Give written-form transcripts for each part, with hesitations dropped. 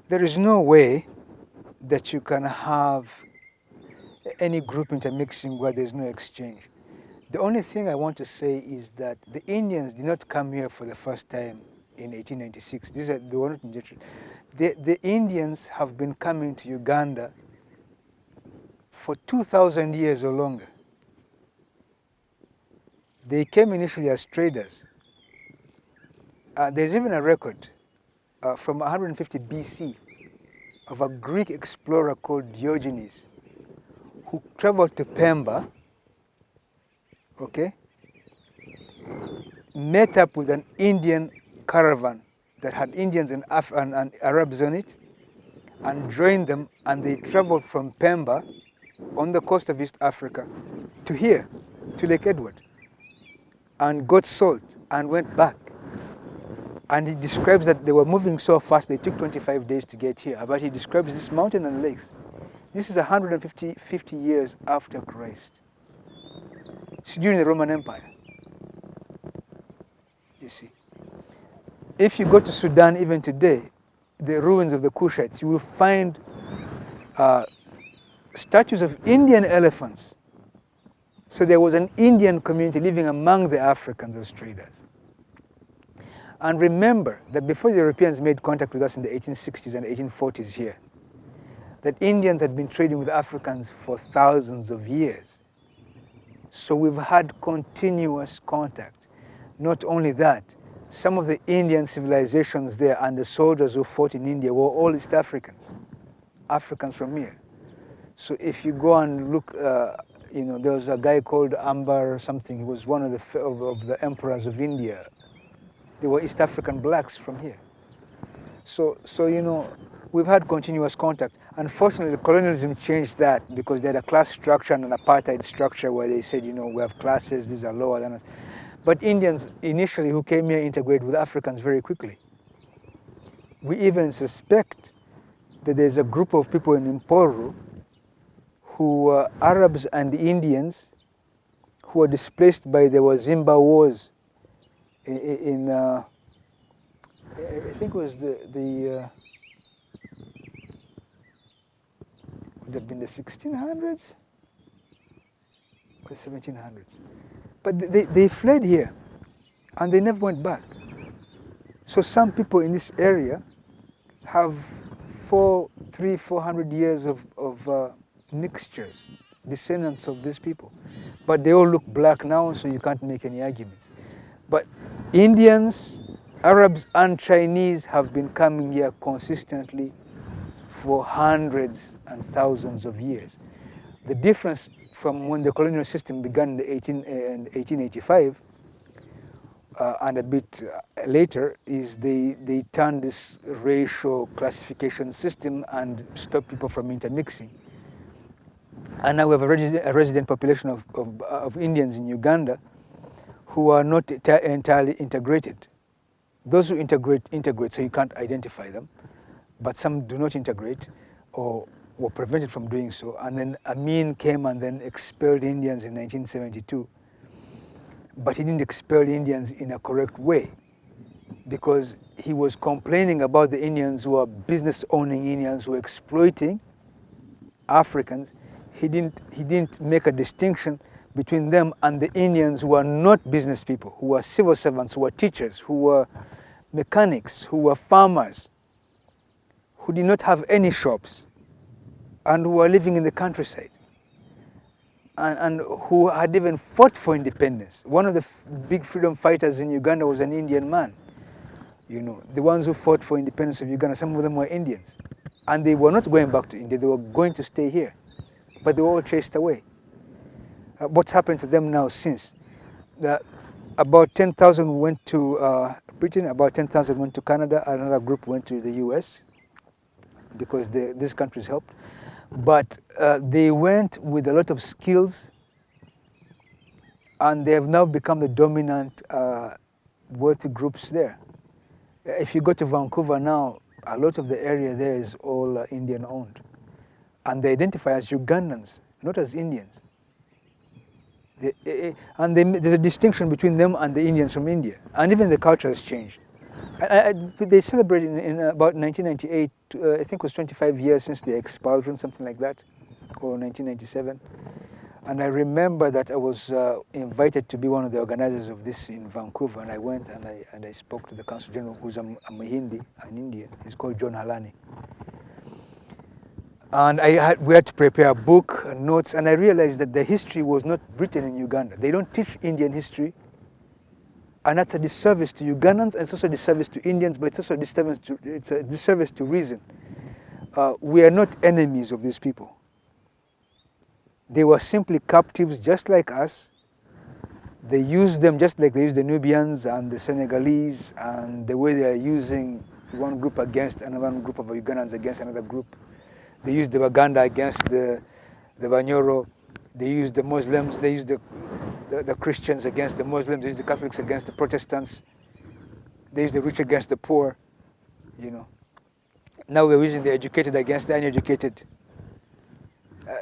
There is no way that you can have any group intermixing where there's no exchange. The only thing I want to say is that the Indians did not come here for the first time in 1896. They were not injected. The Indians have been coming to Uganda for 2,000 years or longer. They came initially as traders. There's even a record from 150 BC of a Greek explorer called Diogenes who traveled to Pemba, okay, met up with an Indian caravan that had Indians and Arabs on it, and joined them, and they traveled from Pemba on the coast of East Africa to here, to Lake Edward, and got salt and went back. And he describes that they were moving so fast, they took 25 days to get here. But he describes this mountain and lakes. This is 150 years after Christ. It's during the Roman Empire. You see. If you go to Sudan even today, the ruins of the Kushites, you will find statues of Indian elephants. So there was an Indian community living among the Africans as traders. And remember that before the Europeans made contact with us in the 1860s and 1840s here, that Indians had been trading with Africans for thousands of years. So we've had continuous contact. Not only that, some of the Indian civilizations there and the soldiers who fought in India were all East Africans, Africans from here. So if you go and look, there was a guy called Ambar or something. He was one of the emperors of India. They were East African blacks from here. So we've had continuous contact. Unfortunately, the colonialism changed that because they had a class structure and an apartheid structure where they said, we have classes, these are lower than us. But Indians initially who came here integrated with Africans very quickly. We even suspect that there's a group of people in Imporu who were Arabs and Indians who were displaced by the Wazimba wars in I think it was would have been the 1600s or the 1700s. But they fled here and they never went back. So some people in this area have 400 years of mixtures, descendants of these people. But they all look black now, so you can't make any arguments. But Indians, Arabs and Chinese have been coming here consistently for hundreds and thousands of years. The difference from when the colonial system began in 1885 and a bit later is they turned this racial classification system and stopped people from intermixing. And now we have a resident population of Indians in Uganda who are not entirely integrated. Those who integrate, so you can't identify them, but some do not integrate or were prevented from doing so. And then Amin came and then expelled Indians in 1972. But he didn't expel Indians in a correct way because he was complaining about the Indians who are business-owning Indians who are exploiting Africans. He didn't make a distinction between them and the Indians who are not business people, who are civil servants, who are teachers, who are mechanics, who were farmers, who did not have any shops, and who were living in the countryside, and who had even fought for independence. One of the big freedom fighters in Uganda was an Indian man. The ones who fought for independence of Uganda, some of them were Indians. And they were not going back to India, they were going to stay here. But they were all chased away. What's happened to them now since? About 10,000 went to Britain, about 10,000 went to Canada, another group went to the US because these countries helped. But they went with a lot of skills and they have now become the dominant wealthy groups there. If you go to Vancouver now, a lot of the area there is all Indian owned. And they identify as Ugandans, not as Indians. There's a distinction between them and the Indians from India. And even the culture has changed. They celebrated in about 1998, I think it was 25 years since the expulsion, something like that, or 1997. And I remember that I was invited to be one of the organizers of this in Vancouver, and I went and I spoke to the Consul General, who's a Mahindi, an Indian. He's called John Halani. And we had to prepare a book and notes, and I realized that the history was not written in Uganda. They don't teach Indian history, and that's a disservice to Ugandans, and it's also a disservice to Indians, but it's also a disservice to reason. We are not enemies of these people. They were simply captives just like us. They used them just like they used the Nubians and the Senegalese, and the way they are using one group against another group of Ugandans against another group. They used the Baganda against the Banyoro. They used the Muslims. They used the Christians against the Muslims. They used the Catholics against the Protestants. They used the rich against the poor. You know. Now we're using the educated against the uneducated.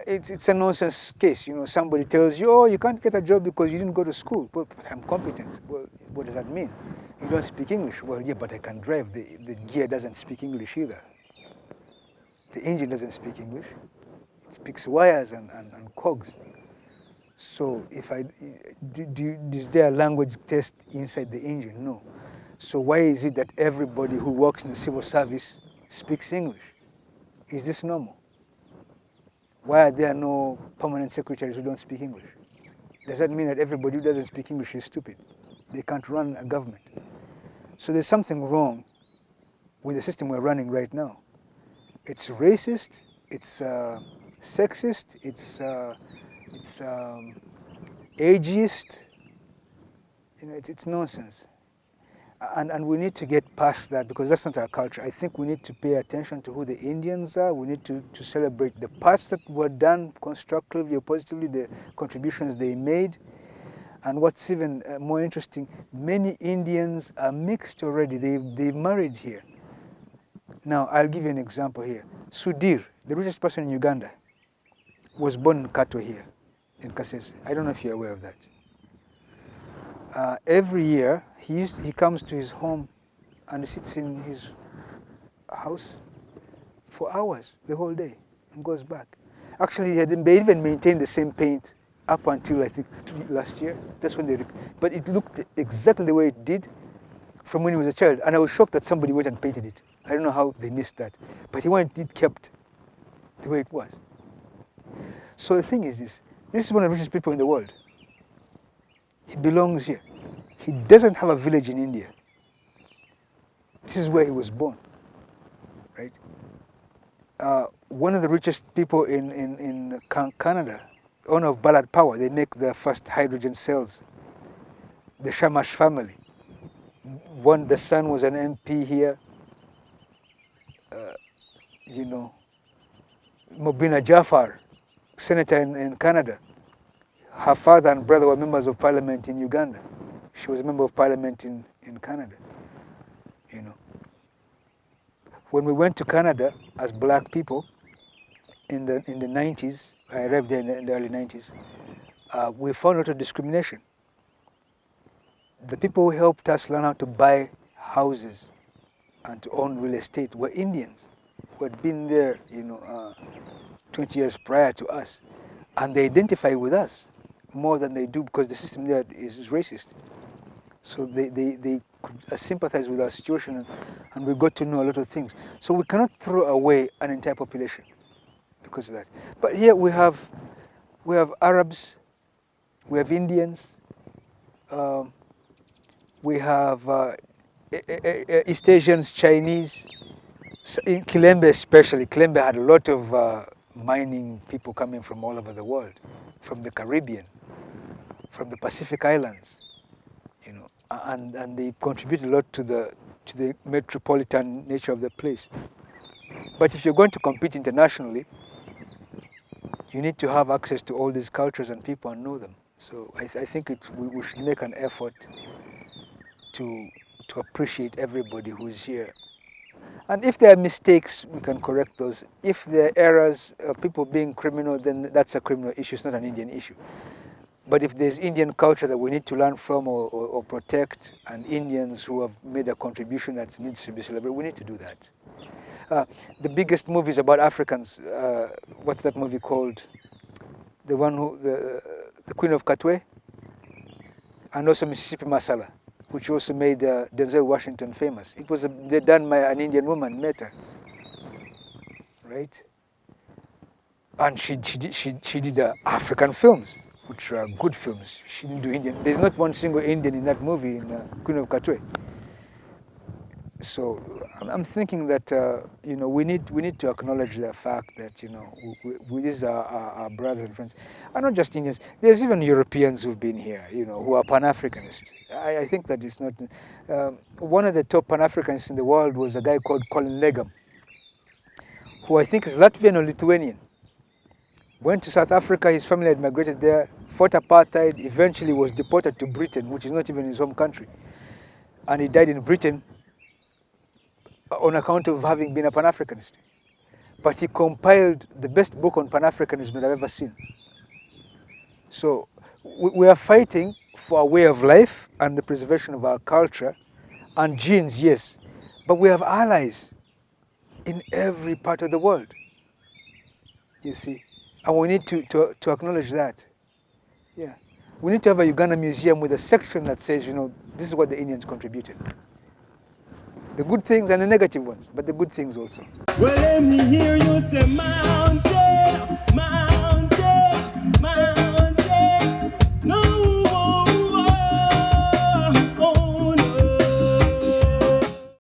It's a nonsense case. You know, somebody tells you, oh, you can't get a job because you didn't go to school. But I'm competent. Well, what does that mean? You don't speak English. Well, yeah, but I can drive. The gear doesn't speak English either. The engine doesn't speak English. It speaks wires and cogs. So is there a language test inside the engine? No. So why is it that everybody who works in the civil service speaks English? Is this normal? Why are there no permanent secretaries who don't speak English? Does that mean that everybody who doesn't speak English is stupid? They can't run a government. So there's something wrong with the system we're running right now. It's racist, it's sexist, it's ageist. You know, it's nonsense. And we need to get past that, because that's not our culture. I think we need to pay attention to who the Indians are. We need to celebrate the parts that were done constructively or positively, the contributions they made. And what's even more interesting, many Indians are mixed already. They've married here. Now, I'll give you an example here. Sudhir, the richest person in Uganda, was born in Kato here, in Kasese. I don't know if you're aware of that. Every year, he comes to his home and he sits in his house for hours, the whole day, and goes back. Actually, they even maintained the same paint up until, I think, last year. That's when but it looked exactly the way it did from when he was a child. And I was shocked that somebody went and painted it. I don't know how they missed that. But he wanted it kept the way it was. So the thing is this is one of the richest people in the world. He belongs here. He doesn't have a village in India. This is where he was born, right? One of the richest people in Canada, owner of Ballard Power, they make the first hydrogen cells. The Shamash family. The son was an MP here. You know, Mobina Jafar, senator in Canada. Her father and brother were members of parliament in Uganda. She was a member of parliament in Canada. You know, when we went to Canada as black people in the 90s, I arrived there in the early 90s. We found a lot of discrimination. The people who helped us learn how to buy houses and to own real estate were Indians who had been there, 20 years prior to us, and they identify with us more than they do because the system there is racist. So they could sympathize with our situation, and we got to know a lot of things. So we cannot throw away an entire population because of that. But here we have Arabs, we have Indians, we have East Asians, Chinese. In Kilembe especially, Kilembe had a lot of mining people coming from all over the world, from the Caribbean, from the Pacific Islands, and they contribute a lot to the metropolitan nature of the place. But if you're going to compete internationally, you need to have access to all these cultures and people and know them. So I think we should make an effort to appreciate everybody who is here. And if there are mistakes, we can correct those. If there are errors of people being criminal, then that's a criminal issue, it's not an Indian issue. But if there's Indian culture that we need to learn from or protect, and Indians who have made a contribution that needs to be celebrated, we need to do that. The biggest movies about Africans, what's that movie called? The one who, the Queen of Katwe, and also Mississippi Masala, which also made Denzel Washington famous. It was done by an Indian woman, Meta, right? And she did African films, which are good films. She didn't do Indian. There's not one single Indian in that movie in Queen of Katwe. So I'm thinking that we need to acknowledge the fact that these are our brothers and friends, and not just Indians. There's even Europeans who've been here, who are Pan-Africanists. I think that it's not. One of the top Pan-Africanists in the world was a guy called Colin Legam, who I think is Latvian or Lithuanian. Went to South Africa. His family had migrated there, fought apartheid. Eventually was deported to Britain, which is not even his home country, and he died in Britain on account of having been a Pan-Africanist. But he compiled the best book on Pan-Africanism that I've ever seen. So we are fighting for a way of life and the preservation of our culture and genes, yes. But we have allies in every part of the world, you see. And we need to acknowledge that. Yeah. We need to have a Uganda museum with a section that says, this is what the Indians contributed. The good things and the negative ones, but the good things also. Well, let me hear you say mountain, mountain.